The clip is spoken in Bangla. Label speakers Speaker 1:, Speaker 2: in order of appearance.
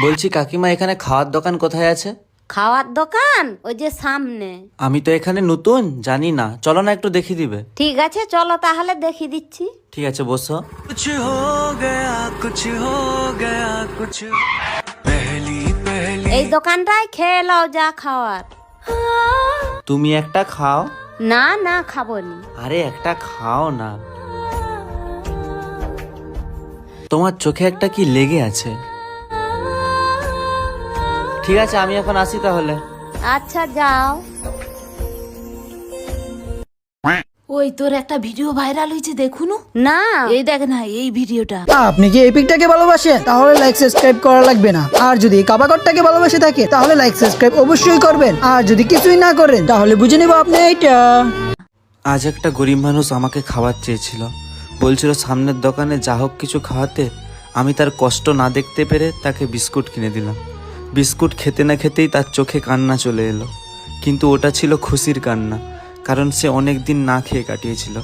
Speaker 1: বলছি কাকিমা, এখানে খাওয়ার দোকান কোথায় আছে?
Speaker 2: খাওয়ার দোকান ওই যে সামনে।
Speaker 1: আমি তো এখানে নতুন, জানি না, চলো না একটু দেখিয়ে দিবে।
Speaker 2: ঠিক আছে চলো তাহলে দেখিয়ে দিচ্ছি।
Speaker 1: ঠিক আছে, বসো।
Speaker 3: कुछ हो गया कुछ हो गया कुछ पहली पहली
Speaker 2: এই দোকানটায় খেয়ে নাও যা খাওয়ার।
Speaker 1: তুমি একটা খাও।
Speaker 2: না না খাবো নি।
Speaker 1: আরে একটা খাও না। তোমার চোখে একটা কি লেগে আছে। ঠিক আছে, আমি এখন আসি তাহলে।
Speaker 2: আচ্ছা যাও।
Speaker 4: ওই তোর একটা ভিডিও ভাইরাল হয়েছে দেখুন।
Speaker 2: না
Speaker 4: এই দেখ না এই ভিডিওটা।
Speaker 5: আপনি কি এই পিকটাকে ভালোবাসেন? তাহলে লাইক সাবস্ক্রাইব করা লাগবে না। আর যদি কাবাগরটাকে ভালোবাসে থাকে তাহলে লাইক সাবস্ক্রাইব অবশ্যই করবেন। আর যদি কিছুই না করেন তাহলে বুঝে নেব আপনি এইটা।
Speaker 1: আজ একটা গরিব মানুষ আমাকে খাবার চেয়েছিল, বলছিল সামনের দোকানে যা হোক কিছু খাওয়াতে। আমি তার কষ্ট না দেখতে পেরে তাকে বিস্কুট কিনে দিলাম। বিস্কুট খেতে না খেতেই তার চোখে কান্না চলে এলো, কিন্তু ওটা ছিল খুশির কান্না, কারণ সে অনেক দিন না খেয়ে কাটিয়েছিল।